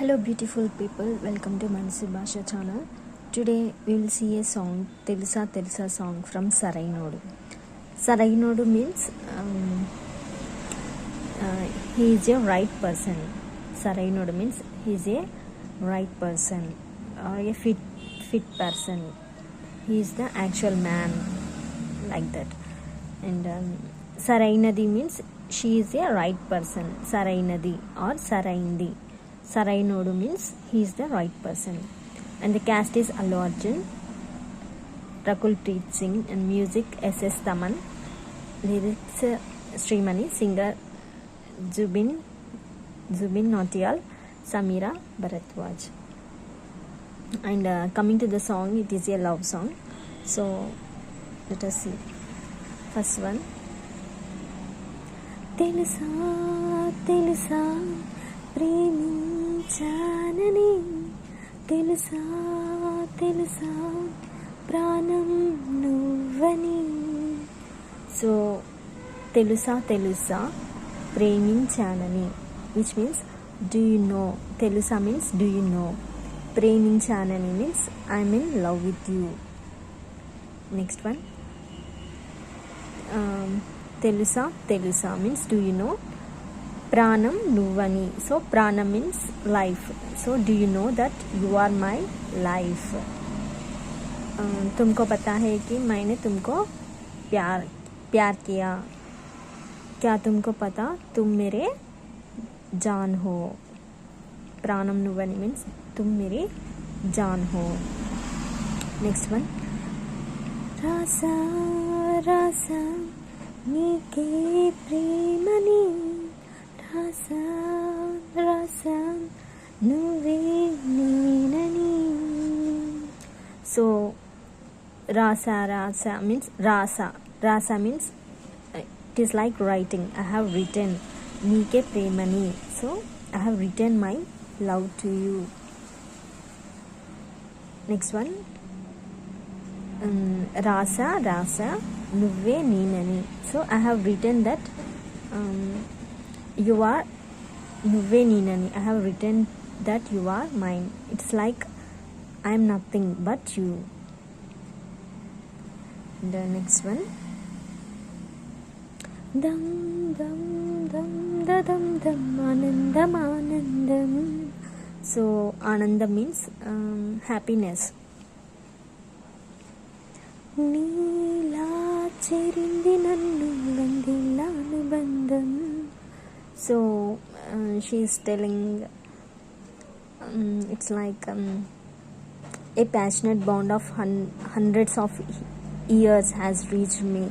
Hello beautiful people, welcome to Manasi Bhasha channel. Today we will see a song, Telusa Telusa song from Sarainodu. Sarainodu means he is a right person. Sarainodu means he is a right person or a fit person. He is the actual man, like that. And Sarainadi means she is a right person. Sarainadi or Saraindi. Sarainodu means he is the right person. And the cast is Allu Arjun, Rakul Preet Singh, and music S.S. Taman, lyrics Srimani, singer Zubin Nautiyal, Samira Bharadwaj. And coming to the song, it is a love song. So let us see. First one. Telusa Telusa ప్రేమించానని తెలుసా తెలుసా ప్రాణం నువ్వని. So తెలుసా తెలుసా ప్రేమించానని, which means do you know. తెలుసా means do you know. ప్రేమించానని means I'm in love with you. Next one. తెలుసా తెలుసా means do you know. ప్రాణం నువ్వని, సో ప్రాణం means life. So do you know that you are my life. तुमको पता है कि मैंने तुमको प्यार किया. क्या तुमको पता तुम मेरे जान हो. ప్రాణం నువ్వని మీన్స్ तुम मेरी जान हो. Next one. రాసా రాసా నీకే ప్రేమని, రాసా రాసా నువ్వే నేనని. సో రాసా రాసా మీన్స్ రాసా means it is like writing. I have written నీకే ప్రేమని, so I have written my love to you. Next one. రాసా రాసా నువ్వే నేనని, so I have written that you are నువ్వే నేనని. I have written that you are mine. It's like I am nothing but you. The next one. dam dam dam dam dam anandam anandam. So anandam means happiness. నీలా చేరింది నన్ను వందిల అనుబంధం. So she is telling it's like a passionate bond of hundreds of years has reached me.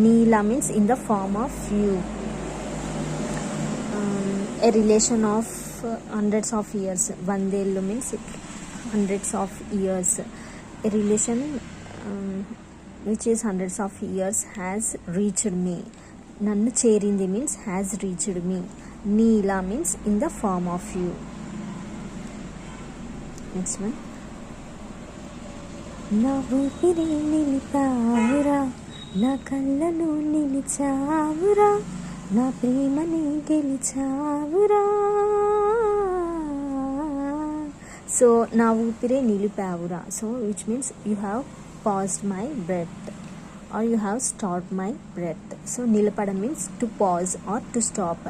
Neela means in the form of you. A relation of hundreds of years. Vandellu means hundreds of years. A relation which is hundreds of years has reached me. నన్ను చేరింది means has reached me. నీలా means in the form of you. Next one. నా ఊపిరి నిలిపావురా, నా కళ్ళను నిలిచావురా, నా ప్రేమని గెలిచావురా. So నా ఊపిరే నిలిపావురా, so which means you have paused my breath or you have stopped my breath. So nilpadam means to pause or to stop.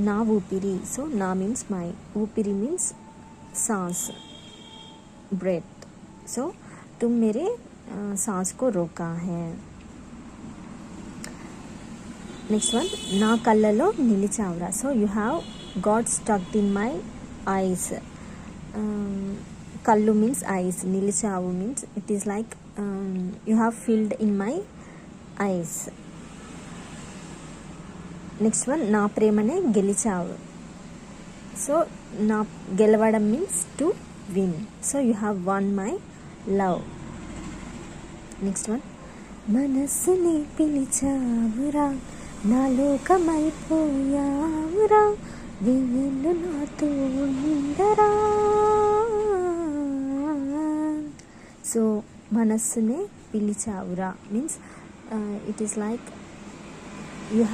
Na upiri, so na means my, upiri means सांस, breath. So तुम मेरे सांस को रोका है. Next one. నా కళ్ళలో నిలిచావురా, so you have got stuck in my eyes. Kallu means eyes, nilichavu means it is like you have filled in my eyes. Next one. నా ప్రేమనే గెలిచావు, so నా గెలవడం means to win, so you have won my love. Next one. మనసుని పిలిచావురా, నా లోకమైపోయావురా, వెన్నెల్లు నాతో ఉండరా. సో మనస్సునే పిలిచావురా means it is like you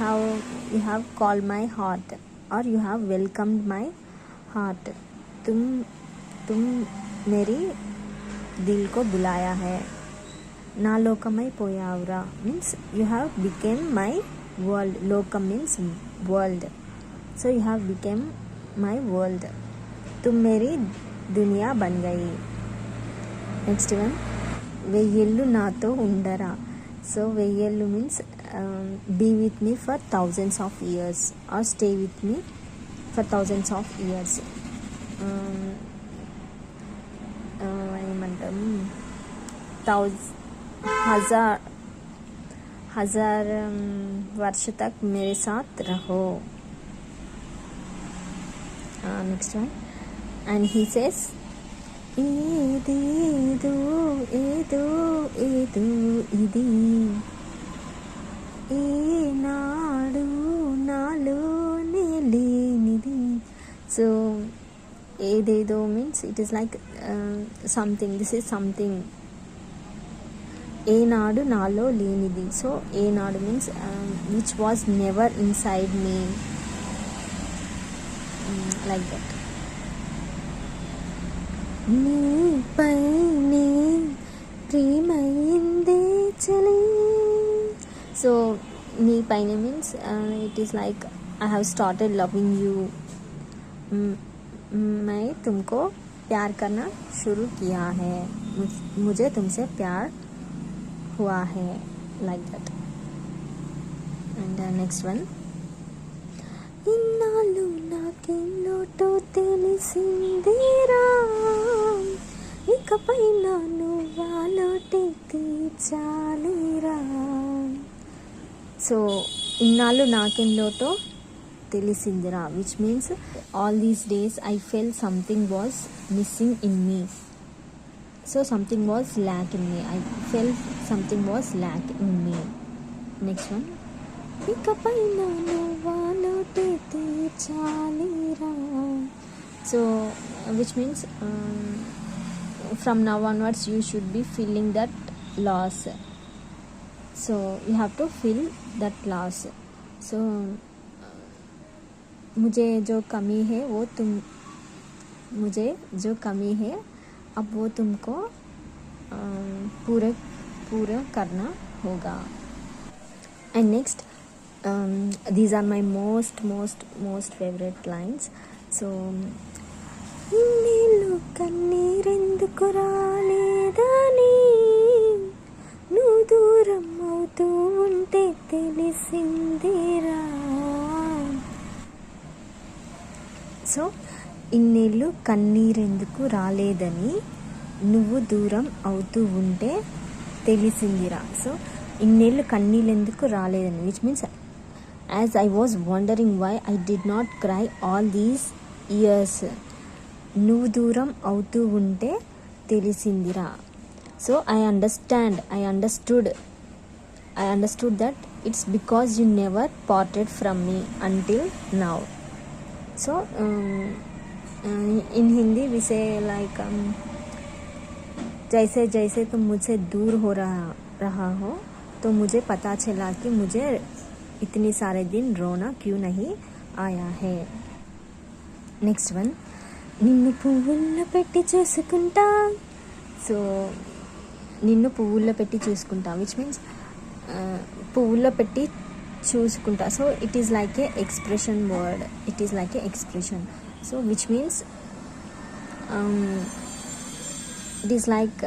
have called my heart or you have welcomed my heart, तुम मेरी दिल को बुलाया है. నా లోకమై పోయావురా means you have become my world. లోకం means world. So you have become my world. तुम मेरी दुनिया बन गई. నెక్స్ట్ వన్, వెయ్యేళ్ళు నాతో ఉండరా. సో వెయ్యేళ్ళు means be with me for thousands of years or stay with me for thousands of years. ఏమంటాం, हजार वर्ष तक मेरे साथ रहो. Next one, and he says, ఏదేదో ఏదో ఏదో ఇది ఏనాడు నాలోనే లేనిది. సో ఏదేదో means it is like something. This is something. ఏనాడు నాలో లేనిది. సో ఏనాడు means which was never inside me, like that. నీపైనే ప్రేమైందే చలి. సో నీపైనే means it is like I have started loving you. मैं तुमको प्यार करना शुरू किया है. मुझे तुमसे प्यार हुआ है, like that. And next one, ఇన్నాళ్ళు నాకేం లోటో తెలిసిందిరా, ఇకపై నన్ను వాలోటే తీర్చాలిరా. సో ఇన్నాళ్ళు నాకేం లోటో తెలిసిందిరా, which means all these days I felt something was missing in me. So something was lack in me. I felt something was lack in me. Next one, ఇకపై నన్ను వాలోటే తీర్చాలిరా. So which means from now onwards you should be feeling that loss. So you have to feel that loss. So मुझे जो कमी है वो अब वो तुमको पूरा करना होगा. And next, these are my most favorite lines. So ఇన్నేళ్ళు కన్నీరెందుకు రాలేదని, నువ్వు దూరం అవుతూ ఉంటే తెలిసిందిరా. సో ఇన్నేళ్ళు కన్నీరెందుకు రాలేదని, నువ్వు దూరం అవుతూ ఉంటే తెలిసిందిరా. సో ఇన్నేళ్ళు కన్నీళ్ళు ఎందుకు రాలేదని, which means as I was wondering why I did not cry all these years. నువ్వు దూరం అవుతూ ఉంటే తెలిసిందిరా. So I understood that it's because you never parted from me until now. So in Hindi we say like जैसे जैसे तुम मुझसे दूर हो रहा हो तो मुझे पता चला कि मुझे इतने सारे दिन रोना क्यों नहीं आया है. Next one, నిన్ను పువ్వుల్లో పెట్టి చూసుకుంటా. సో నిన్ను పువ్వుల్లో పెట్టి చూసుకుంటా, విచ్ మీన్స్ పువ్వుల్లో పెట్టి చూసుకుంటా. So it is like A expression word. It is like A expression. So which means it is like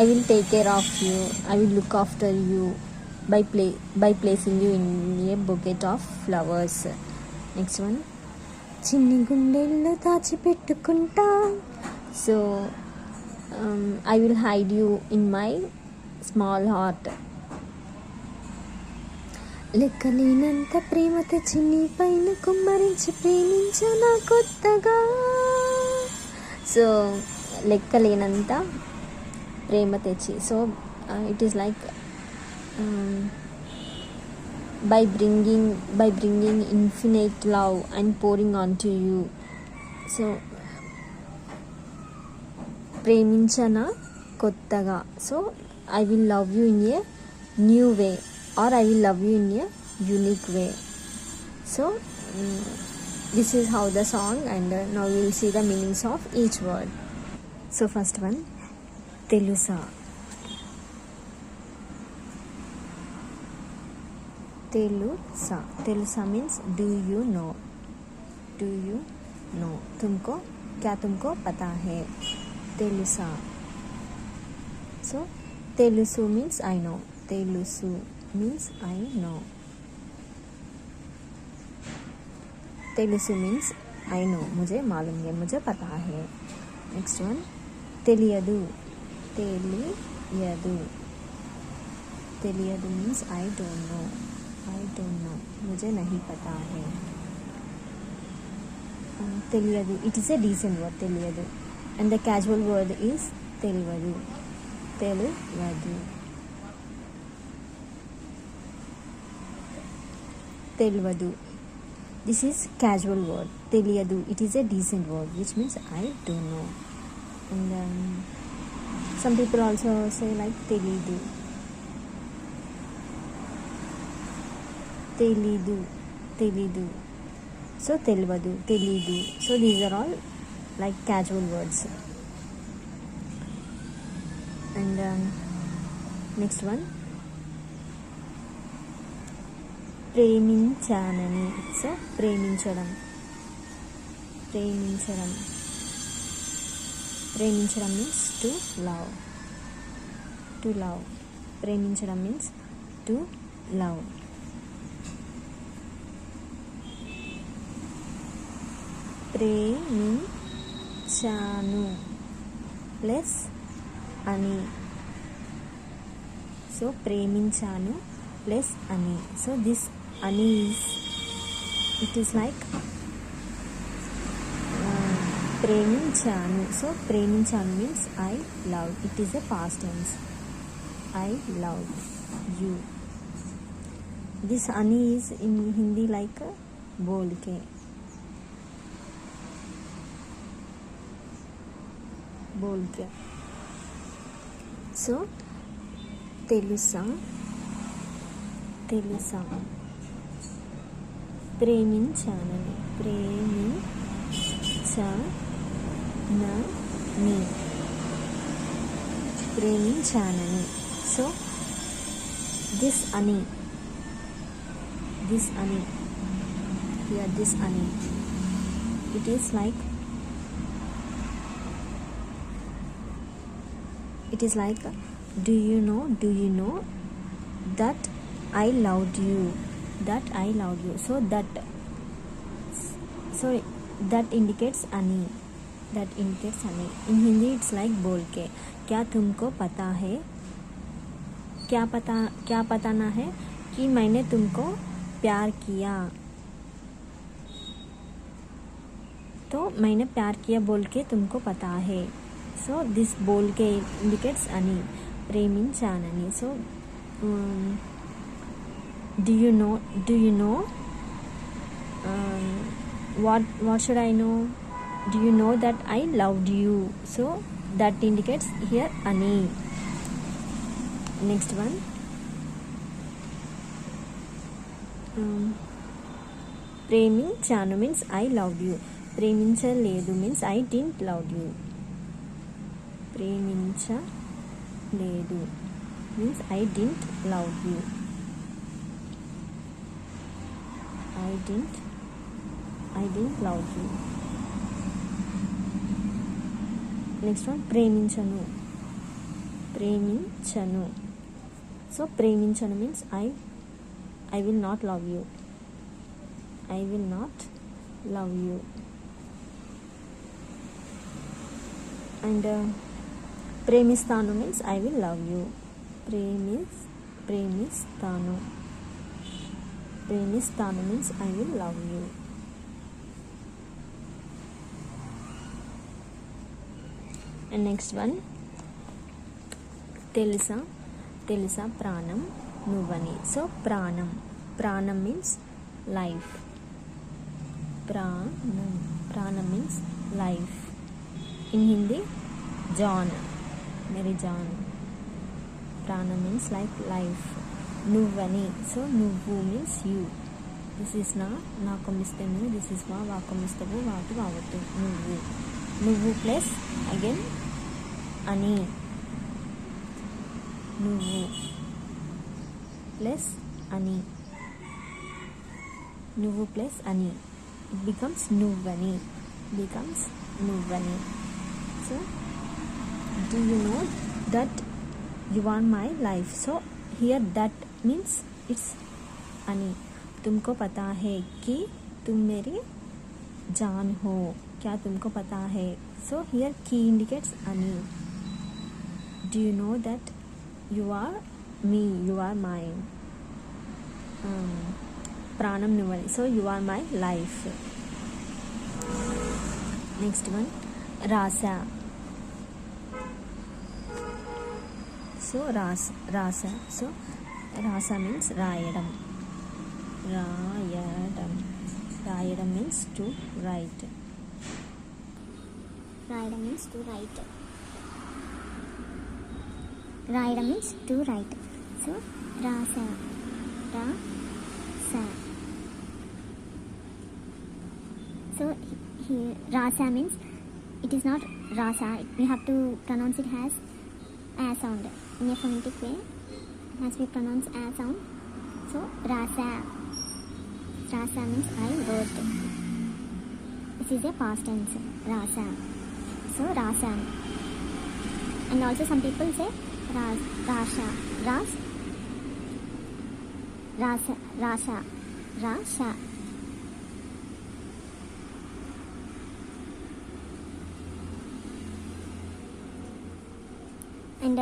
I will take care of you, I will look after you by placing you in a bouquet of flowers. Next one, చిన్ని గుండెల్లో దాచిపెట్టుకుంటా. So I will hide you in my small heart. లెక్కలేనంత ప్రేమ తెచ్చి నీ పైన కుమ్మరించి ప్రేమించనా కొత్తగా. So లెక్కలేనంత ప్రేమ తెచ్చి. So it is like by bringing infinite love and pouring onto you. So ప్రేమించనా కొత్తగా. So I will love you in a new way or I will love you in a unique way. So This is how the song, and now we will see the meanings of each word. So first one, telusa. Telusa. Telusa means do you know. Do you know. तुमको क्या तुमको पता है. Telusa. So telusu means I know. Telusu means I know. तेलुसु means I know, मुझे मालूम है, मुझे पता है. नेक्स्ट वन, तेलियदु. तेलियदु. तेलियदु means I don't know. I don't know, मुझे नहीं पता है. तेलियदु, it is a decent word. तेलियदु, and the casual word is तेलिवदु. तेलिवदु. तेलिवदु. This is casual word. Teliyadu. It is a decent word, which means I don't know. And then some people also say like telidu. Telidu. Telidu. So telvadu. Telidu. So these are all like casual words. And next one, ప్రేమించానని. So ప్రేమించడం. ప్రేమించడం. ప్రేమించడం means to love. To love. ప్రేమించడం means to love. ప్రేమించాను plus అని. So ప్రేమించాను plus అని. So this ani is, it is like ప్రేమించాను. సో ప్రేమించాను means I love. It is a past tense. I love you. This ani is in Hindi like बोल के. बोल के. So తెలుసా. తెలుసా. ప్రేమించానని. ప్రేమించానని. ప్రేమించానని. సో దిస్ అని. దిస్ అని. Here this ani. It is like, it is like do you know that I loved you. That I loved you. So that indicates ani. That indicates ani. In Hindi it's like बोल के. क्या तुमको पता है. क्या पता ना है कि मैंने तुमको प्यार किया. तो मैंने प्यार किया बोल के तुमको पता है. So this बोल के indicates ani. प्रेमिंचाननी. So do you know what should I know. Do you know that I loved you. So that indicates here ani. Next one, ప్రేమించాను means I loved you. ప్రేమించలేదు means I didn't love you. ప్రేమించలేదు means I didn't love you. I didn't love you. Next one, ప్రేమించను. ప్రేమించను. So ప్రేమించను means I will not love you. I will not love you. And ప్రేమిస్తాను means I will love you. ప్రేమిస్తాను. ప్రేమిస్తాను means I will love you. And next one, తెలుసా. తెలుసా ప్రాణం నువ్వని. So ప్రాణం. ప్రాణం means life. ప్రాణం means life. In Hindi, John. Mary John. ప్రాణం means like life. నువ్వని. సో నువ్వు means you. దిస్ ఈస్ నా, నా కొమ్మిస్తే నువ్వు, దిస్ ఈస్ వా, వా కొమ్మిస్తావు, వాటు వావట్టు, నువ్వు, నువ్వు ప్లస్ అగైన్ అని, నువ్వు ప్లస్ అని, నువ్వు ప్లస్ అని, ఇట్ బికమ్స్ నువ్వని, బికమ్స్ నువ్వని. So do you know that you are my life? So here that means it's ani. तुमको पता है कि तुम मेरी जान हो, क्या तुमको पता है? So here ki indicates ani. Do you know that you are me, you are mine? Pranam nuvani, so you are my life. Next one, rasa. So rasa, so rasa means rayadam, rayadam means to write, Rayadam means to write. Rayadam means to write. So rasa, rasa. So here rasa means it is not rasa. We have to pronounce it as a sound. In a phonetic way, it has to be pronounced as sound. So rasa. Rasa means I wrote. This is a past tense. Rasa. So rasa. And also some people say rasha. Rasha. And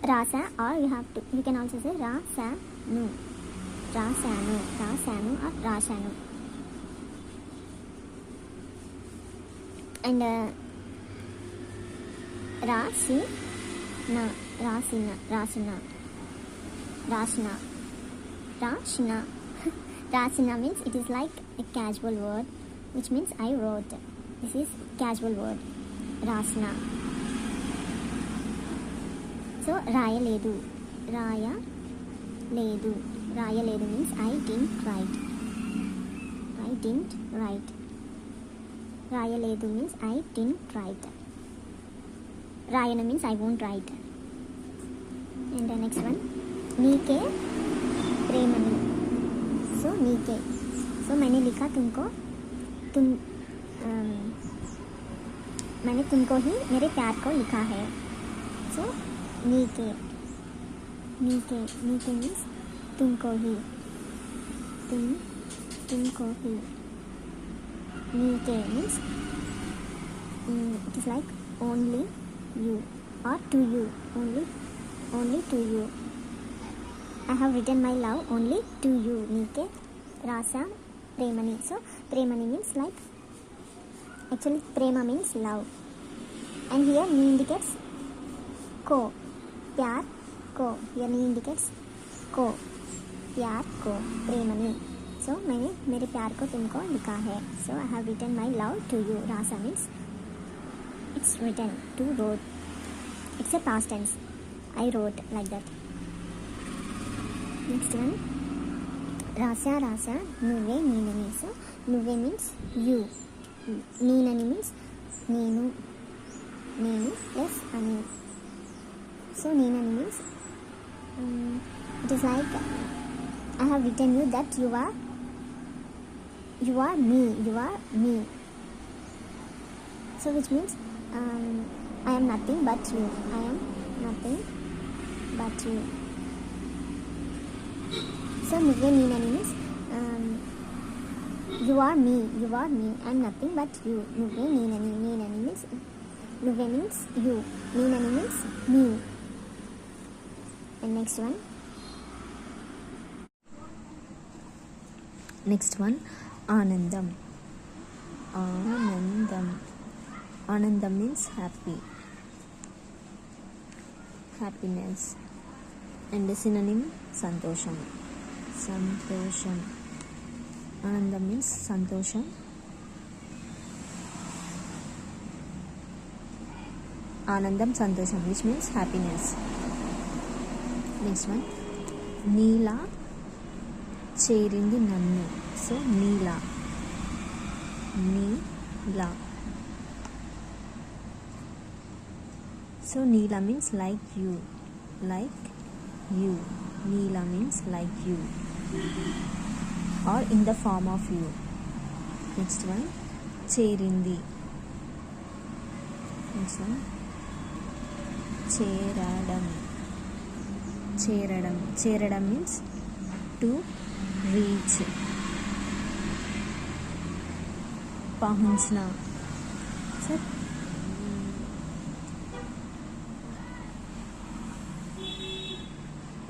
rasa, or you can also say rasanu, or rasanu. And rasina. Rasina means it is like a casual word, which means I wrote. This is casual word, rasna. So rayaledu means I didn't write. Rayaledu means I didn't write. Rayana means I won't write. And the next one, नीके प्रेमनी. So नीके, so मैंने लिखा मैंने तुमको ही मेरे प्यार को लिखा है. So नीके means तुमको ही, तुमको ही. नीके means it is like only you, or to you, only to you. I have written my love only to you. Nike rasa premani. So premani means like, actually prema means love, and here ni indicates ko, pyar ko. Here ni indicates ko, pyar ko, premani. So मैंने मेरे प्यार को तुमको लिखा है. So I have written my love to you. Rasa means it's written, to wrote. It's a past tense. I wrote, like that. Next one, rasa nuve neenani. So nuve means you, neenani means neenu plus ani. So neenani means it is like I have written you that you are me. So which means I am nothing but you. I am nothing but you. So nuve neenani means you are me. I am nothing but you. Nuve neenani means nuve means you. Neenani means me. And next one, anandam. Anandam means happiness, and the synonym santosham. Anandam means santosham. Anandam santosham, which means happiness. Next one, Neela చేరింది నన్ను. So Neela. Neela. So Neela means like you. Like you. Neela means like you or in the form of you. Next one, చేరింది. Next one, చేరడం. చేరడం. చేరడం means to reach. पहुंचना. Sir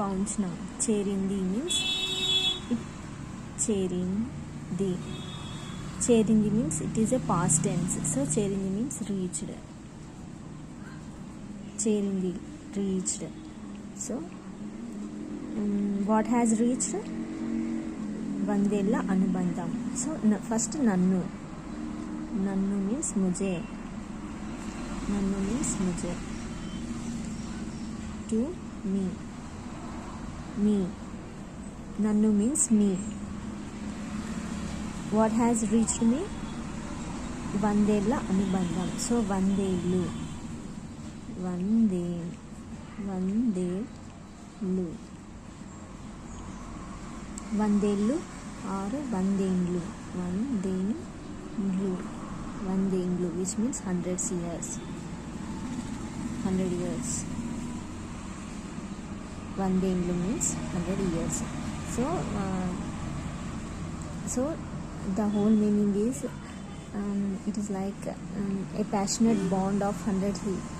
पहुंचना. చేరింది means it చేరింది. చేరింది means it is a past tense. So చేరింది means reached. చేరింది, reached. So what has reached? వందేళ్ల అనుబంధం. సో ఫస్ట్ నన్ను. నన్ను means मुझे. నన్ను means मुझे. to me. me. Nannu means me. What has reached me? వందేళ్ల అనుబంధం. సో వందేళ్ళు. వందేళ్ళు. వందేళ్ళు ఆరు వందేండ్లు. వందేండ్లు. వందేండ్లు which means 100 years. 100 years. వందేండ్లు means 100 years. So the whole meaning is it is like a passionate bond of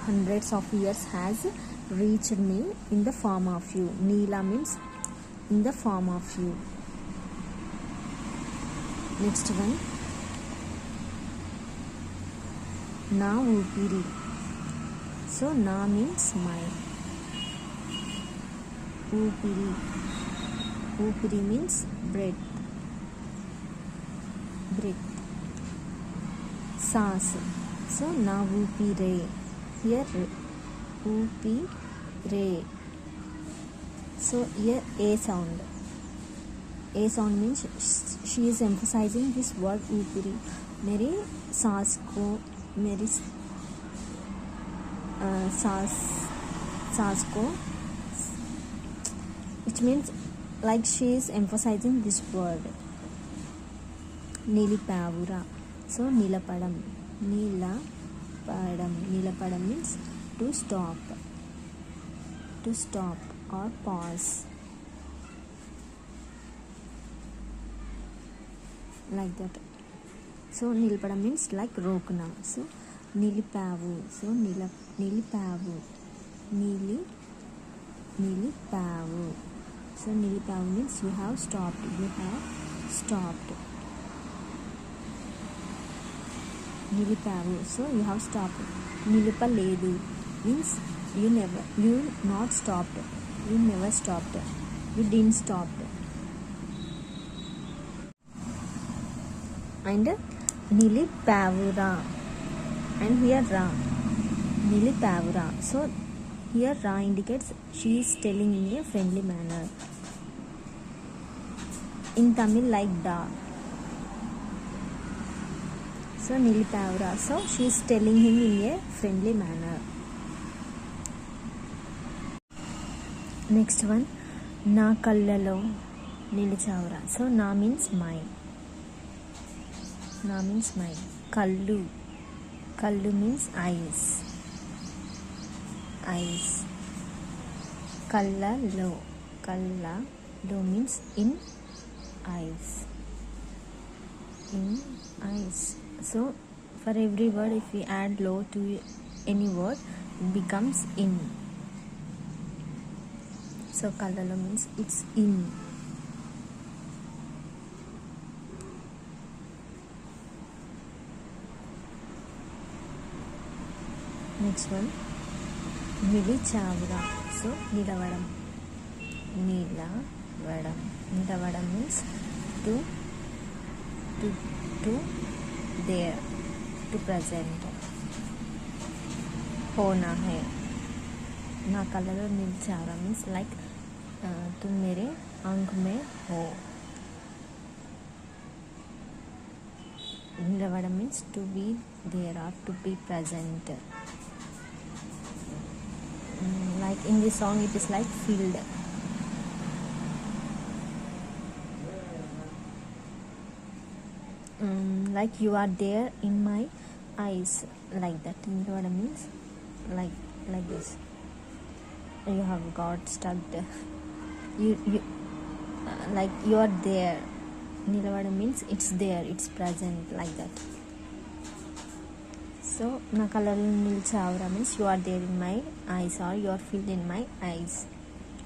hundreds of years has reached me in the form of you. Neela means in the form of you. Next one, నా ఊపిరి. So na means my. ఊపిరి. ఊపిరి means breath. Breath. सांस. So na ఊపిరే. Here ఊపిరే. So here a sound. A sound means she is emphasizing this word ऊपिरी. मेरी सांस को, मेरी सांस को, which means like she is emphasizing this word. నిలిపావురా. So నిలపడం. నిలపడం. నిలపడం means to stop. To stop or pause. Like that. So నిలపడం means like రోకనా. So నిలిపావు. So నిలిపావు. నిలిపావు. So నిలిపావు means you have stopped. You have stopped. నిలిపావు. So you have stopped. నిలిపలేదు means you not stopped. You never stopped. You didn't stop. And నిలిపావురా. And here ra. నిలిపావురా. So here ra indicates she is telling in a friendly manner. In Tamil like da. So నిలిపావురా. So she is telling him in a friendly manner. Next one, నా కళ్ళలో నిలిచావురా. So నా means my. నా means my. కళ్ళు. కళ్ళు means eyes. Eyes. కళ్ళలో. కళ్ళలో means in eyes. In eyes. So for every word if we add lo to any word it becomes in. So kallalo means it's in. Next one, నిలిచావురా. So నిలవడం. నిలవడం. నిలవడం means to there, to present. होना है. నా కళ్ళలో నిలిచావురా means like तुम मेरे आंख में हो. నిలవడం means to be there or to be present. Like in this song it is like filled. Like you are there in my eyes, like that. Nilvadam means like this. You have got stuck. You like you are there. Nilvadam means it's there, it's present, like that. So na కళ్ళలో నిలిచావురా means you are there in my eyes or you are filled in my eyes.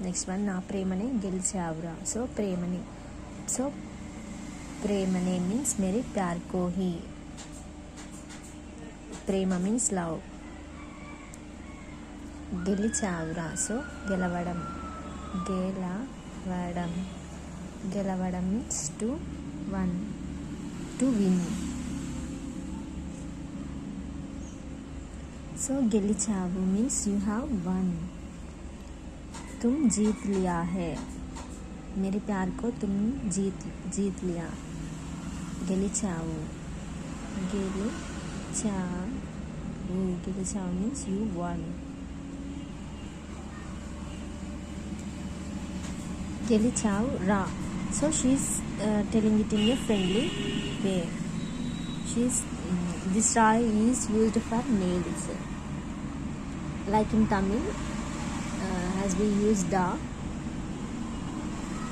Next one, నా ప్రేమనే గెలిచావురా. So ప్రేమని, so ప్రేమనే means मेरे प्यार को ही. ప్రేమ means love. గెలిచావురా, so గెలవడం. గెలవడం means to win. So గెలిచావు means you have won. तुम जीत लिया है. मेरे प्यार को तुम जीत लिया. గెలిచావు means you won. గెలిచావు రా. So she's telling it in a friendly way. This ra is used for males. Like in Tamil, as we use da.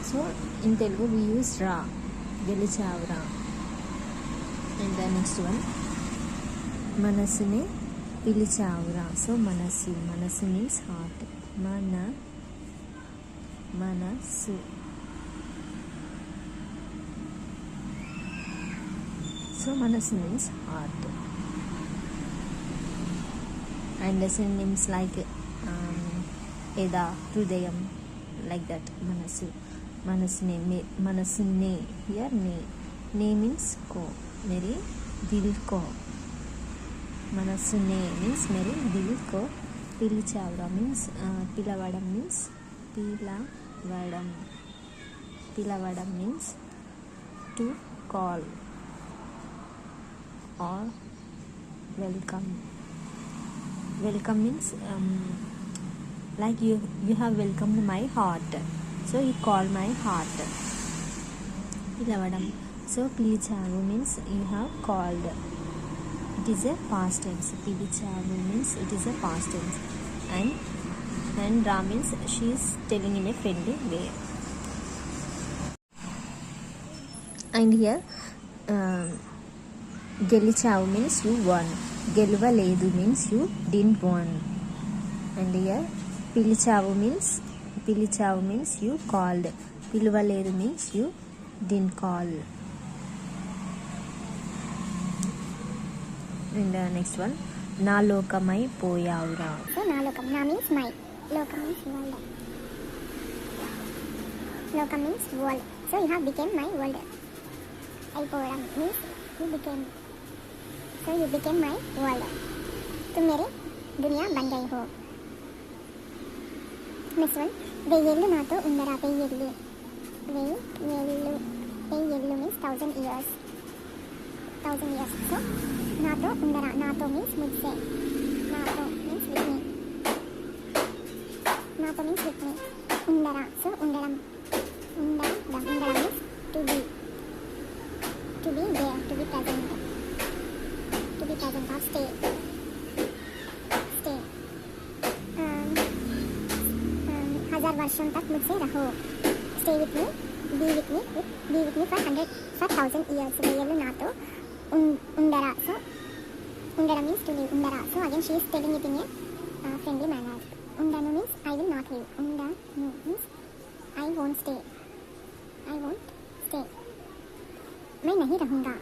So in Telugu we use ra. గెలిచావు రా. And the next one, మనసునే పిలిచావురా. So మనసు means heart. మనసు. So మనసు means heart. And the synonyms like eda, hృదయం, like that. మనసునే here ne means को, मेरे दिल को. మనసునే means मेरे दिल को. పిలిచావురా means పిలవడం means పిలవడం means to call or welcome means like you have welcomed my heart, so you call my heart. పిలవడం, so పిలిచావు means you have called. It is a past tense. పిలిచావు means it is a past tense. And ra means she is telling in a friendly way. And here గెలిచావు means you won. గెలవలేదు means you didn't won. And here పిలిచావు means you called. పిలవలేదు means you didn't call. And the next one, నా లోకమై పోయావురా. So నా lokam, na means my, lokam means world. Lokam means world. So you have become my world. అయిపోవడం means you became. So you became my world. तुम मेरे दुनिया बन गई हो. Next one, వెయ్యేళ్ళు నాతో ఉండరా. వెయ్యేళ్ళు means 1000 years. 1000 years. So నాతో ఉండరా. నాతో means ముझसे. నాతో means with me. నాతో means with me. ఉండరా, so ఉండడం. ఉండడం means to be there, to be present. To be present or stay. हजार वर्षों तक मुझसे रहो. Stay with me, be with me for 1000 years. వెయ్యేళ్ళు నాతో ఉండరా. So ఉండరా means to live. ఉండరా, so again she is telling it in a friendly manner. ఉండను means I will not live. ఉండను means I won't stay. मैं नहीं रहूँगा.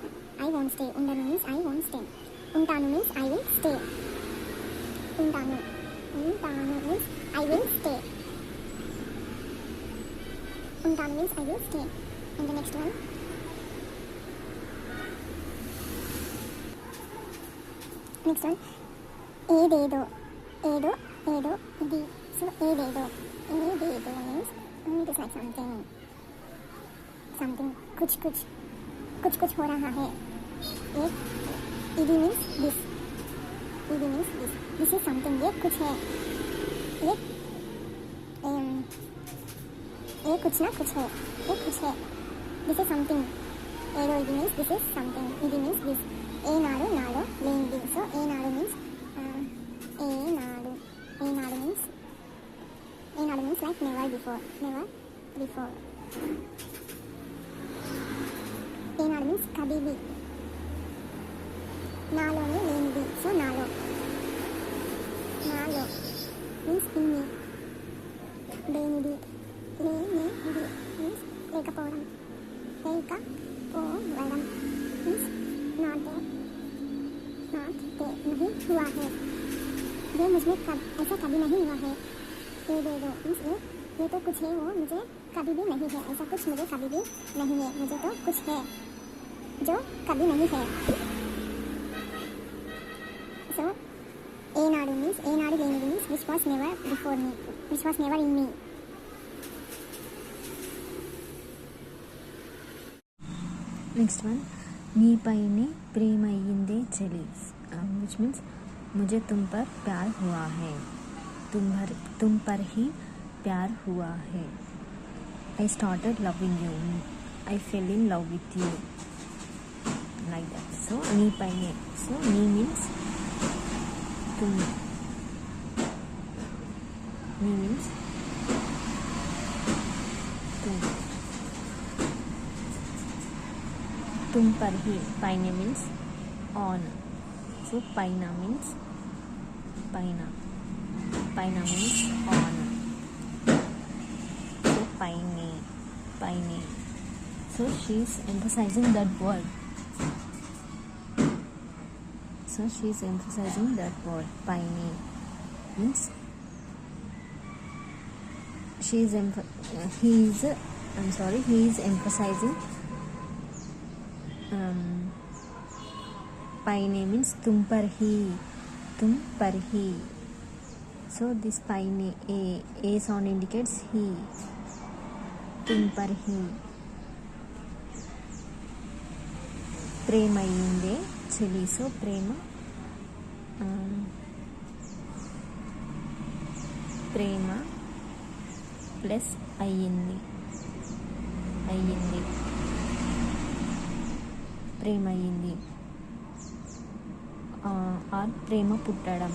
I won't stay. ఉండను means I won't stay. ఉంటాను means I will stay. ఉంటాను means I will stay. ఉంటాను means I will stay. And the next one, ఏదేదో ఇది. So ఏదేదో means it is like something कुछ हो रहा है. ఇది means this. ఇది means this. This is something. ये कुछ है. ये कुछ ना कुछ है. ये कुछ है. This is something. ఏదో ఇది means this is something. ఇది means this. ఏనాడు నాలో లేనిది. So ఏనాడు means ఏనాడు means like never before. ఏనాడు means కभी भी. నాలోనే లేనిది. సో నాలో means in me. లేనిది means లేకపోవడం. లేకపోవడం means not there. नहीं हुआ है. ये मुझमें ऐसा कभी नहीं हुआ है. ये दे दो means ये तो कुछ है वो मुझे कभी भी नहीं है. ऐसा कुछ मुझे कभी भी नहीं है. मुझे तो कुछ है जो कभी नहीं है. So ఏనాడు means ఏనాడు లేనిది means which was never before me, which was never in me. Next one నీపైనే ప్రేమ అయ్యిందే చెలి, which means मुझे तुम पर प्यार हुआ है. तुम पर ही प्यार हुआ है. I started loving you. I fell in love with you. Like that. So నీపైనే. So నీ means तुम. నీ means तुम. तुम पर ही. పైన means on. So paina means paina means on. So paine. So she is emphasizing that word. Paine means he is emphasizing. पाइने means तुम पर ही. So this पाइने a sound indicates he. तुम पर ही. प्रेम अयिंदे चली. So प्रेम plus अयिंदी. प्रेम अयिंदी. और ప్రేమ పుట్టడం.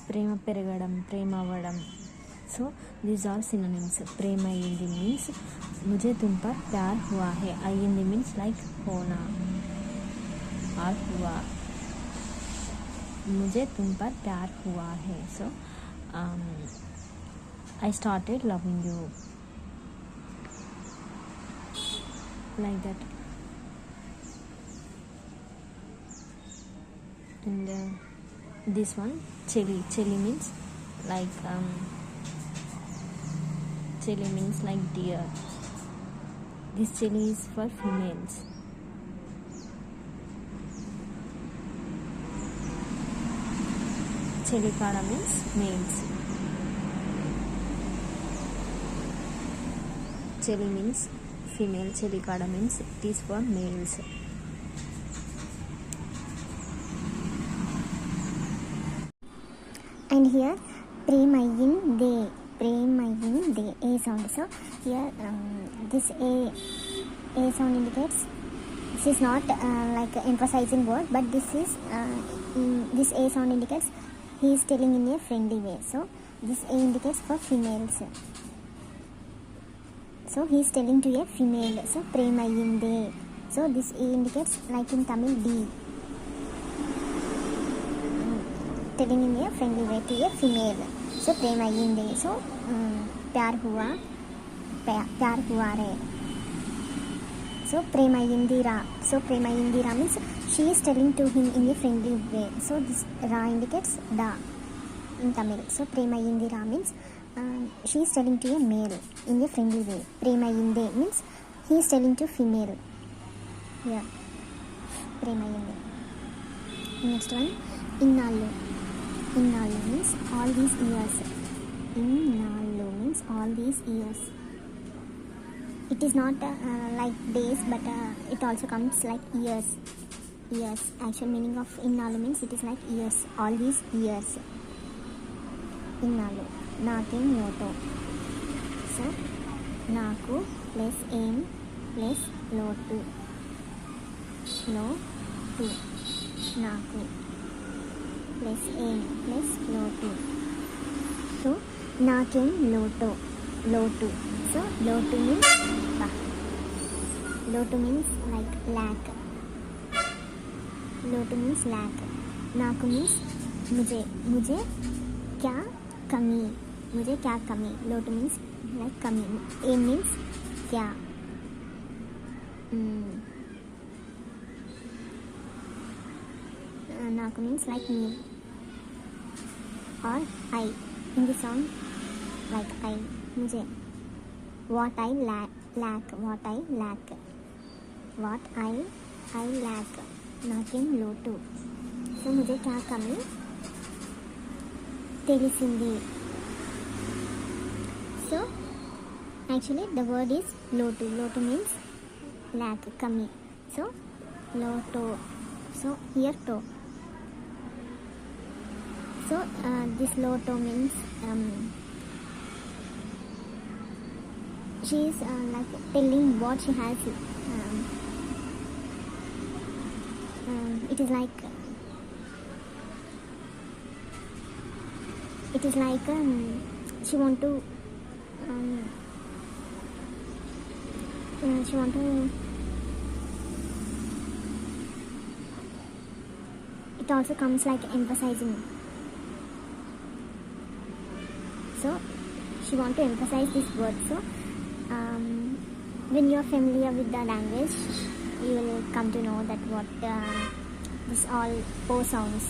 ప్రేమ పెరగడం, ప్రేమ అవ్వడం. So these are synonyms. ప్రేమ అయ్యింది మీన్స్ मुझे तुम पर प्यार हुआ है. अय्యింది మీన్స్ లైక్ होना और हुआ. मुझे तुम पर प्यार हुआ है. So I started loving you. Like that. And this one chili means like deer. This chili is for females. Chelikada means males. Cheli means female. Chelikada means it is for males. And here premaiyinde a sound. So here this a sound indicates this is not like emphasizing word, but this a sound indicates he is telling in a friendly way. So this a indicates for females. So he is telling to a female. So premaiyinde. So this a indicates like in Tamil D, telling in a friendly way to a female. So premaiyinde. So प्यार हुआ रे. So premaiyindira. So premaiyindira means she is telling to him in a friendly way. So this ra indicates da in Tamil. So premaiyindira means she is telling to a male in a friendly way. Premaiyinde means he is telling to female. Yeah, premaiyinde. Next one, innallu means all these years. Innallu all these years. It is not like days, but it also comes like years. Years. Actual meaning of ఇన్నాళ్ళు means it is like years. All these years. ఇన్నాళ్ళు. నాకేం లోటో. So నాకు plus ఏం plus లోటు. లోటు. నాకు plus ఏం plus లోటు. సో నాకేం లోటో. లోటు. So lotu means like lack. लोटू मीन्स लैक. नाकू मीन्स मुझे क्या कमी. मुझे क्या कमी. लोटू मीन्स लाइक कमी. एम मीन्स क्या. नाकू मीन्स लाइक मी और I in the song like I. मुझे what I lack. What I lack. What I lack. నాకేం లోటు. సో ముझे क्या कमी తెలిసింది. So actually the word is లోటు. లోటు మీన్స్ lack, కमी. సో లోటో. సో హియర్ టో. సో దిస్ లోటో means she is like telling what she has. It is like she want to it also comes like emphasizing. So she want to emphasize this word. So when you are familiar with the language, you will come to know that what this all O sounds.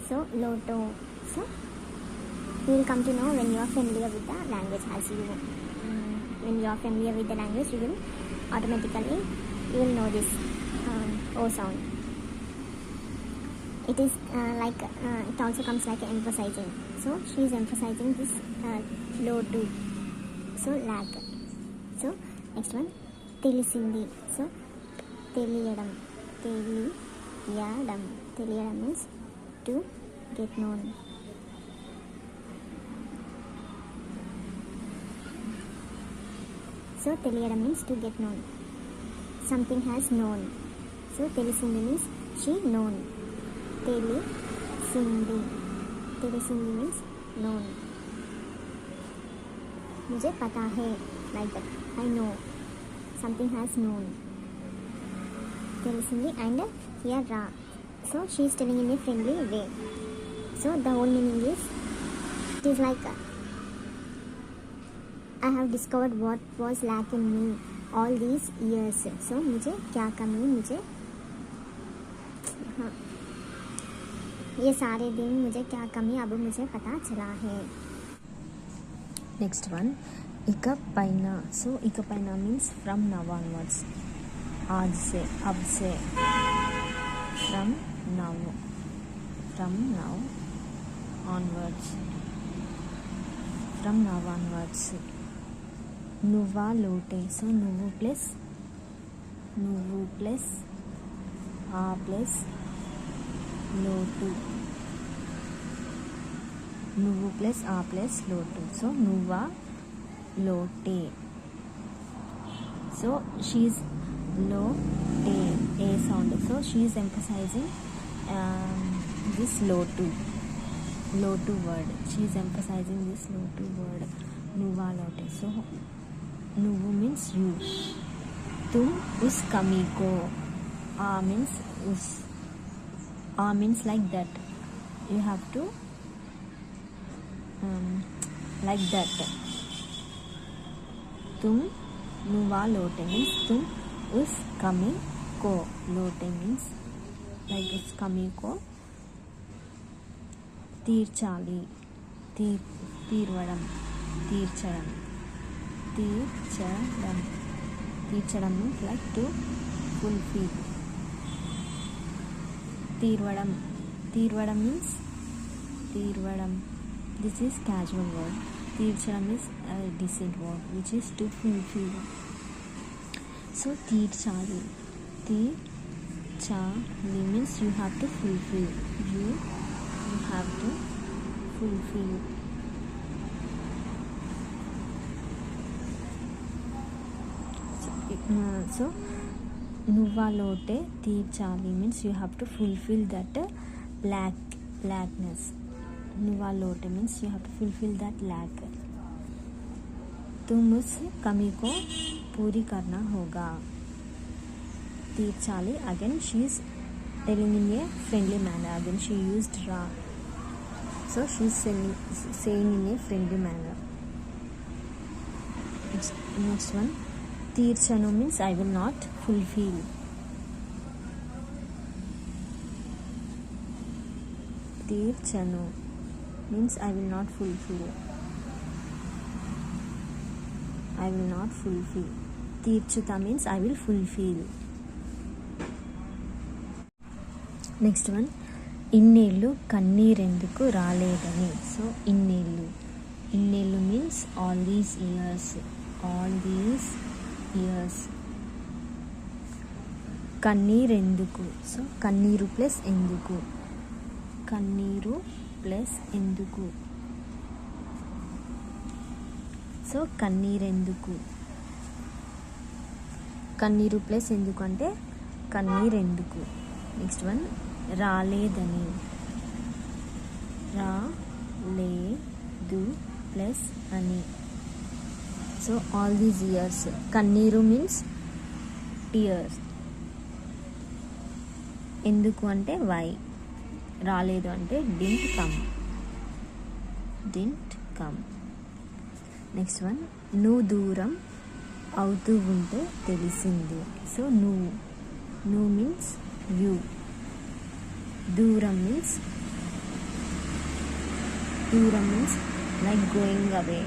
So loto. So you will come to know when you are familiar with the language. As you when you are familiar with the language, you will automatically know this O sound. It is like it also comes like emphasizing. So she is emphasizing this lotu. So lack. So next one తెలిసింది. So తెలియడం. తెలియడం means to get known. So తెలియడం means to get known. Something has known. So తెలిసింది means she known. తెలిసింది means known. मुझे पता है. Like that. I know. Something has known. తెలిసింది and here ra. So she is telling in a friendly way. So the whole meaning is it is like I have discovered what was lacking me all these years. So मुझे क्या कमी. मुझे ये सारे दिन मुझे क्या कमी अब मुझे पता चला है. నెక్స్ట్ వన్ ఇక పైన. సో ఇక పైన మీన్స్ ఫ్రమ్ నవ్ ఆన్వర్డ్స్. आज से, अब से. फ्रम नव ఆన్వర్డ్స్. From now onwards. నువ్వా లోటే. సో నువ్వు ప్లస్ ఆ ప్లస్ లోటు. నువ్వు ప్లస్ ఆ ప్లస్ లోటు. సో నువ్వా లోటే. సో షీఈ్ లోటే. A sound. So she emphasising this lotu word. She is emphasizing this lotu word. nuva lote. So nuvu means you. tum us kami ko. Means us. Means like that. You have to like that. tum nuva lote means tum us kami ko. Lote means like us kami ko తీర్చాలి. తీర్చడం means like to fulfil. తీర్వడం means This is casual verb. తీర్చడం is a decent verb which is to fulfill. So తీర్చాలి. తీర్చాలి means you have to fulfill. You have to fulfill. So నువ్వా లోటే తీర్చాలి means you have to fulfill that lackness. నువ్వా లోటే means you have to fulfill that lack. तुम उस कमी को पूरी करना होगा. తీర్చాలి, again she is telling in a friendly manner. Again she used ra, so she is saying in a friendly manner. Next one, తీర్చను means I will not fulfill. తీర్చను means I will not fulfill. I will not fulfill. తీర్చుతా means I will fulfill. Next one, ఇన్నేళ్ళు కన్నీరెందుకు రాలేదని. So ఇన్నేళ్ళు means all these years. కన్నీరెందుకు, so కన్నీరు plus ఎందుకు. సో కన్నీరెందుకు, కన్నీరు ప్లస్ ఎందుకు అంటే కన్నీరెందుకు. నెక్స్ట్ వన్, రాలేదని. రాలేదు ప్లస్ అని. So all these years. కన్నీరు మీన్స్ టీయర్స్. ఎందుకు అంటే వై. రాలేదు అంటే డింట్ కమ్. నెక్స్ట్ వన్, నువ్వు దూరం అవుతూ ఉంటే తెలిసింది. సో నువ్వు మీన్స్ యూ. దూరం means like going away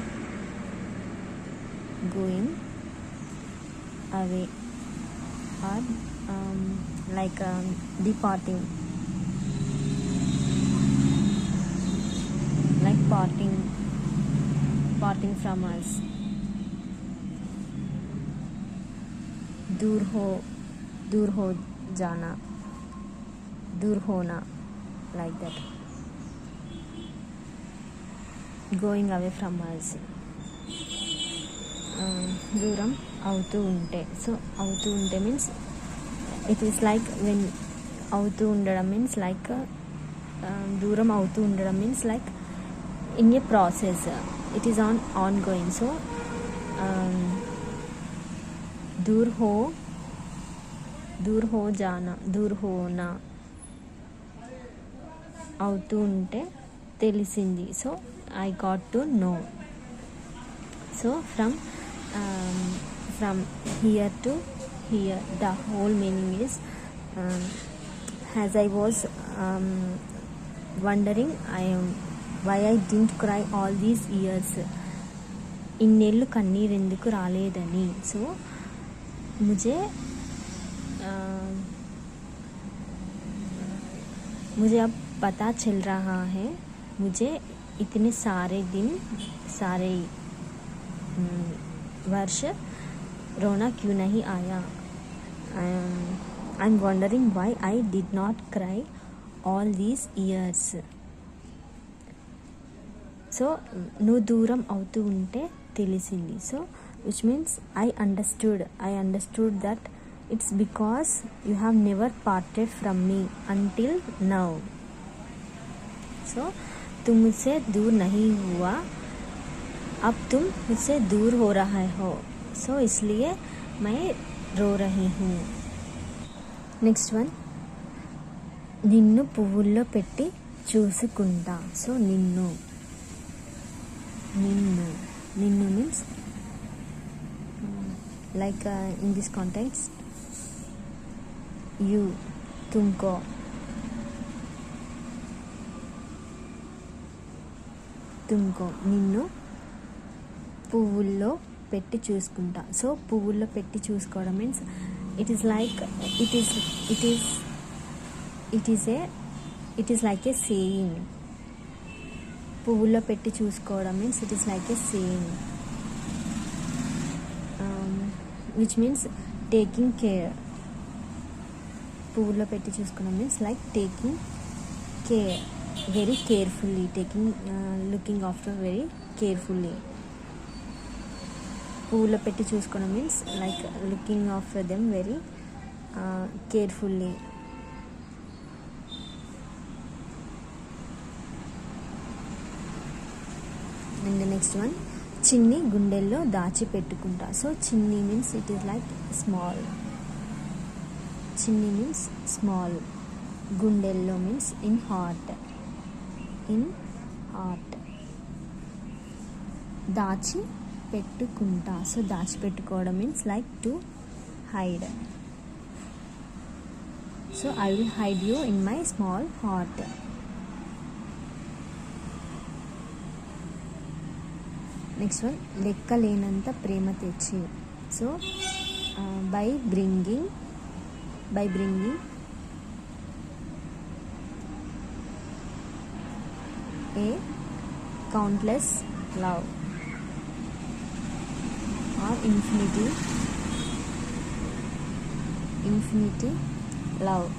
or like departing, like parting from us. दूर हो जाना, दूर होना, like that. Going away from us. దూరం అవుతూ ఉంటే. సో అవుతూ ఉంటే means it is like when అవుతూ ఉండడం మీన్స్ లైక్ దూరం అవుతూ ఉండడం means like in a process. It is on going. So दूर हो जाना, दूर होना. అవుతూ ఉంటే తెలిసింది. So I got to know. So from here to here, the whole meaning is as I was wondering why I didn't cry all these years. ఇన్నేళ్ళు కన్నీరెందుకు రాలేదని. సో मुझे अब पता चल रहा है, मुझे इतने सारे वर्ष रोना क्यों नहीं आया. I'm wondering why I did not cry all these years. So నువ్వు దూరం అవుతూ ఉంటే తెలిసింది. So which means I understood that it's because you have never parted from me until now. So तुम मुझसे दूर नहीं हुआ, अब तुम मुझसे दूर हो रहा हो. So इसलिए मैं रो रही हूँ. నెక్స్ట్ వన్, నిన్ను పువ్వుల్లో పెట్టి చూసుకుంటా. సో నిన్ను means like in this context you, तुमको. నిన్ను పువ్వుల్లో పెట్టి చూసుకుంటా. సో పువ్వుల్లో పెట్టి చూసుకోవడం means it is like it is like a saying. పువ్వుల్లో పెట్టి చూసుకోవడం means it is like a same, which means taking care. పువ్వుల్లో పెట్టి చూసుకోవడం means like taking care, very carefully, taking looking after very carefully. పువ్వుల్లో పెట్టి చూసుకోవడం means like looking after them very carefully. And next one, చిన్ని గుండెల్లో దాచిపెట్టుకుంటా. So చిన్ని means it is like small, చిన్ని మీన్స్ స్మాల్, గుండెల్లో means in heart, in heart. దాచి పెట్టుకుంటా. సో దాచిపెట్టుకోవడం means like to hide. So I will hide you in my small heart. Next one, లెక్కలేనంత ప్రేమ తెచ్చి. So by bringing a countless love or infinity love.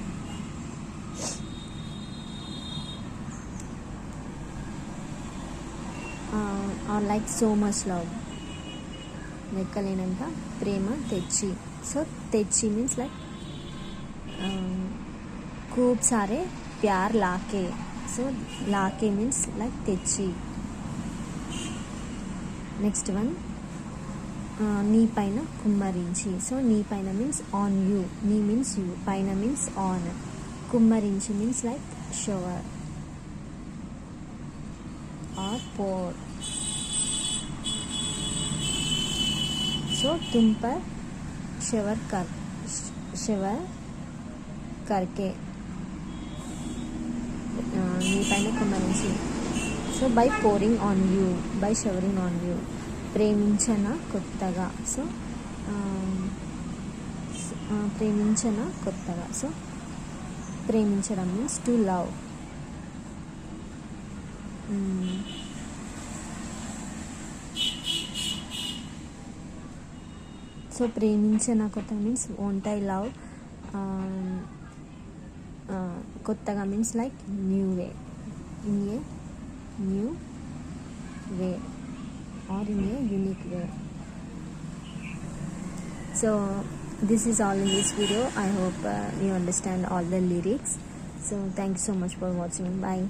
Or like so much love. లెక్కలేనంత ప్రేమ తెచ్చి. So తెచ్చి means like खूब सारे प्यार लाके. సో లాకే మీన్స్ లైక్ తెచ్చి. నెక్స్ట్ వన్, నీ పైన కుమ్మరించి. సో నీ పైన మీన్స్ ఆన్ యూ, నీ మీన్స్ యూ, పైన మీన్స్ ఆన్, కుమ్మరించి means like shower or pour. సో तुम पर shower करके, నీ పైన కుమ్మరించి. So by pouring on you, by showering on you. ప్రేమించన కొత్తగా. సో ప్రేమించన కొత్తగా. సో ప్రేమించడం మీన్స్ టు లవ్. సో ప్రేమించన కొత్తగా మీన్స్ వోంట్ ఐ లవ్. కొత్తగా means like new way, in a new way or in a unique way. So this is all in this video. I hope you understand all the lyrics. So thank you so much for watching. Bye.